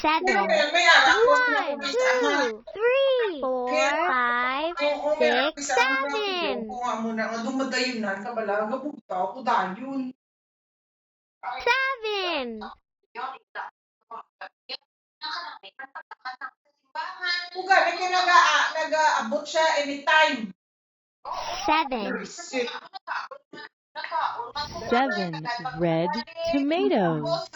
Seven. One, two, three, four, five, six, seven. Seven. Nag-aabot siya anytime. Seven. 7 red tomatoes.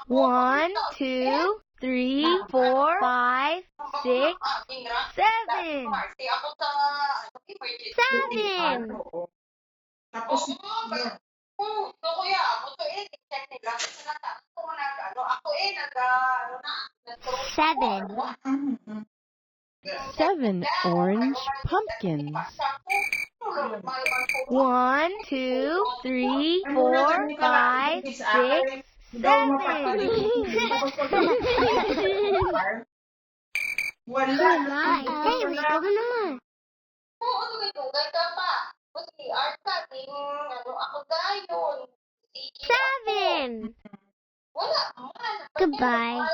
One, two, three, four, five, six, seven. Seven. Tapos, Seven. 7 orange pumpkins. One, two, three, four, five, six, seven. wala. Hey, what's going on? Seven. Goodbye.